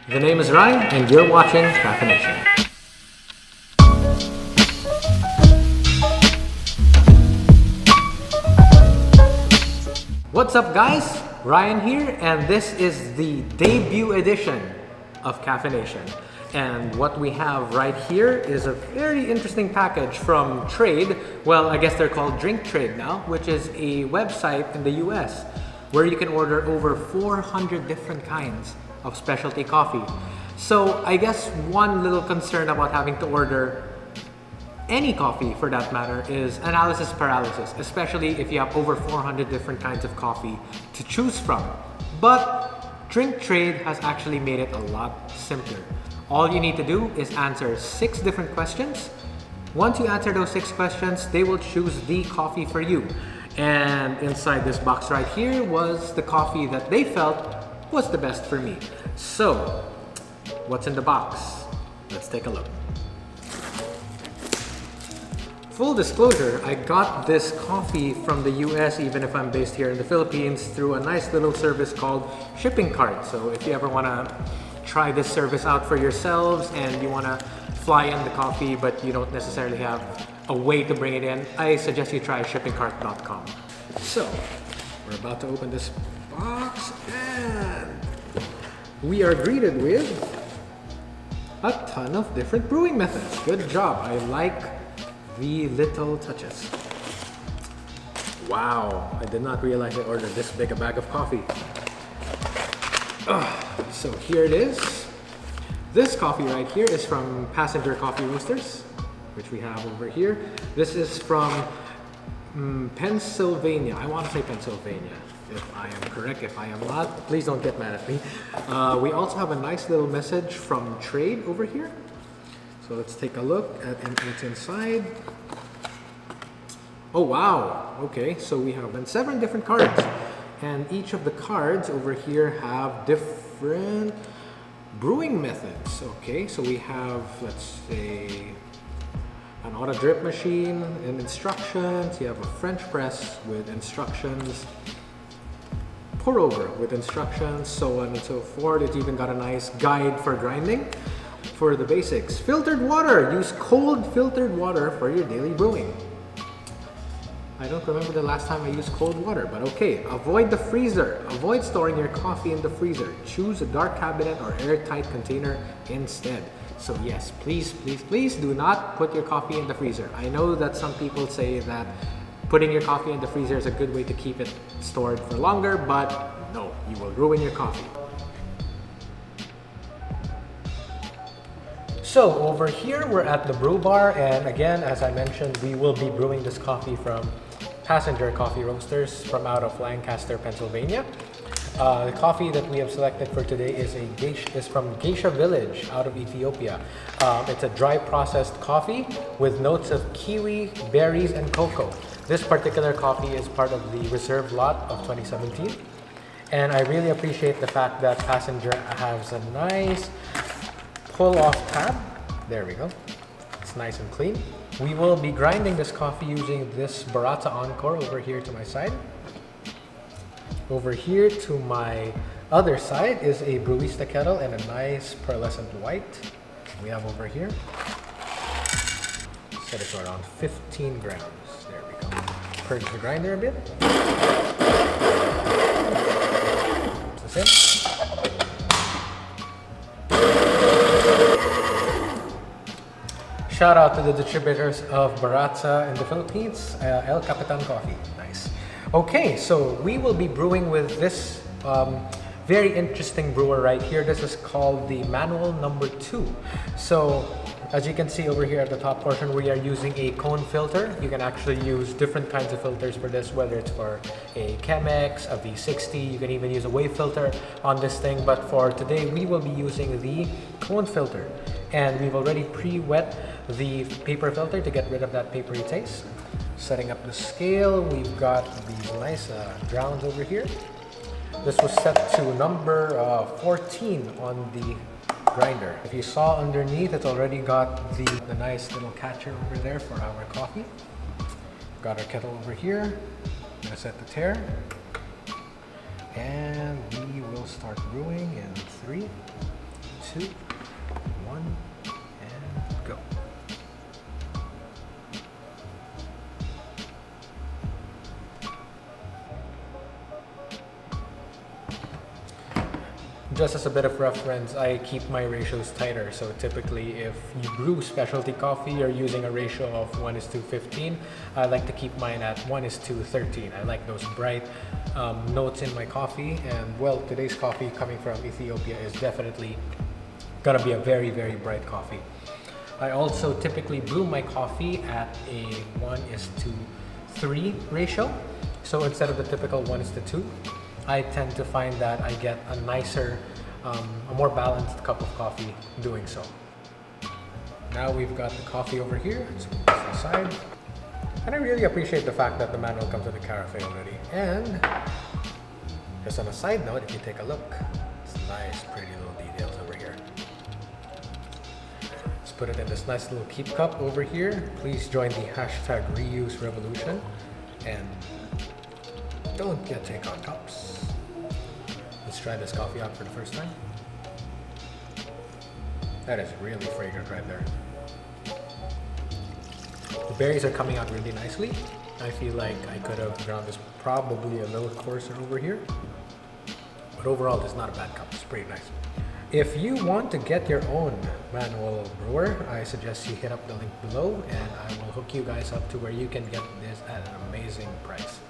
The name is Ryan, and you're watching Caffeination. What's up, guys? Ryan here, and this is the debut edition of Caffeination. And what we have right here is a very interesting package from Trade. Well, I guess they're called Drink Trade now, which is a website in the US where you can order over 400 different kinds of specialty coffee. So I guess one little concern about having to order any coffee for that matter is analysis paralysis, especially if you have over 400 different kinds of coffee to choose from. But Drink Trade has actually made it a lot simpler. All you need to do is answer 6 different questions. Once you answer those 6 questions, they will choose the coffee for you. And inside this box right here was the coffee that they felt was the best for me. So, what's in the box? Let's take a look. Full disclosure, I got this coffee from the US, even if I'm based here in the Philippines, through a nice little service called Shipping Cart. So if you ever want to try this service out for yourselves and you want to fly in the coffee but you don't necessarily have a way to bring it in, I suggest you try shippingcart.com. So, we're about to open this box and we are greeted with a ton of different brewing methods. Good job. I like the little touches. Wow, I did not realize I ordered this big a bag of coffee. So here it is. This coffee right here is from Passenger Coffee Roasters, which we have over here. This is from Pennsylvania. I want to say Pennsylvania, if I am correct. If I am not, please don't get mad at me. We also have a nice little message from Trade over here. So let's take a look at what's inside. Oh wow, okay, so we have 7 different cards. And each of the cards over here have different brewing methods. Okay, so we have, let's say, an auto drip machine and instructions. You have a French press with instructions, pour over with instructions, so on and so forth. It's even got a nice guide for grinding. For the basics, filtered water. Use cold filtered water for your daily brewing. I don't remember the last time I used cold water, but okay. Avoid the freezer. Avoid storing your coffee in the freezer. Choose a dark cabinet or airtight container instead. So yes, please, please, please do not put your coffee in the freezer. I know that some people say that putting your coffee in the freezer is a good way to keep it stored for longer, but no, you will ruin your coffee. So over here, we're at the brew bar, and again, as I mentioned, we will be brewing this coffee from Passenger Coffee Roasters from out of Lancaster, Pennsylvania. The coffee that we have selected for today is from Geisha Village out of Ethiopia. It's a dry processed coffee with notes of kiwi, berries, and cocoa. This particular coffee is part of the reserve lot of 2017. And I really appreciate the fact that Passenger has a nice pull-off tab. There we go. It's nice and clean. We will be grinding this coffee using this Baratza Encore over here to my side. Over here to my other side is a Brewista kettle and a nice pearlescent white we have over here. Set it to around 15 grams. There we go. Purge the grinder a bit. That's it. Shout out to the distributors of Baratza in the Philippines, El Capitan Coffee. Nice. Okay, so we will be brewing with this very interesting brewer right here. This is called the Manual Number 2. So as you can see over here at the top portion, we are using a cone filter. You can actually use different kinds of filters for this, whether it's for a Chemex, a V60, you can even use a wave filter on this thing. But for today, we will be using the cone filter. And we've already pre-wet the paper filter to get rid of that papery taste. Setting up the scale, we've got these nice grounds over here. This was set to number 14 on the grinder. If you saw underneath, it's already got the nice little catcher over there for our coffee. Got our kettle over here. I'm gonna set the tare. And we will start brewing in 3, 2, 1, and go. Just as a bit of reference, I keep my ratios tighter. So typically if you brew specialty coffee, you're using a ratio of 1:15. I like to keep mine at 1:13. I like those bright notes in my coffee. And well, today's coffee coming from Ethiopia is definitely gonna be a very, very bright coffee. I also typically brew my coffee at a 1:3 ratio. So instead of the typical 1:2, I tend to find that I get a nicer, a more balanced cup of coffee doing so. Now we've got the coffee over here, let's move this aside. And I really appreciate the fact that the manual comes with a carafe already. And just on a side note, if you take a look, it's nice, pretty little details over here. Let's put it in this nice little keep cup over here. Please join the hashtag reuse revolution and don't get take-on cups. Let's try this coffee out for the first time. That is really fragrant right there. The berries are coming out really nicely. I feel like I could have ground this probably a little coarser over here. But overall, it's not a bad cup. It's pretty nice. If you want to get your own manual brewer, I suggest you hit up the link below and I will hook you guys up to where you can get this at an amazing price.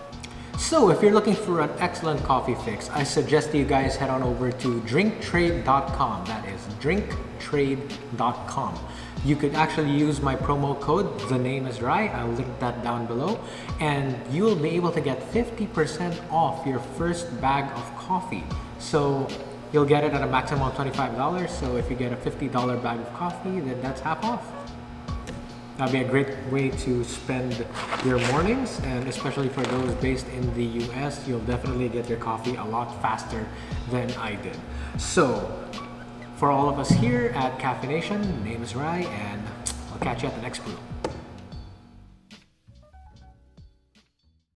So if you're looking for an excellent coffee fix, I suggest you guys head on over to drinktrade.com. That is drinktrade.com. You could actually use my promo code, the name is Rai. I'll link that down below. And you'll be able to get 50% off your first bag of coffee. So you'll get it at a maximum of $25. So if you get a $50 bag of coffee, then that's half off. That'd be a great way to spend your mornings, and especially for those based in the US, you'll definitely get your coffee a lot faster than I did. So, for all of us here at Caffeination, my name is Rai, and I'll catch you at the next brew.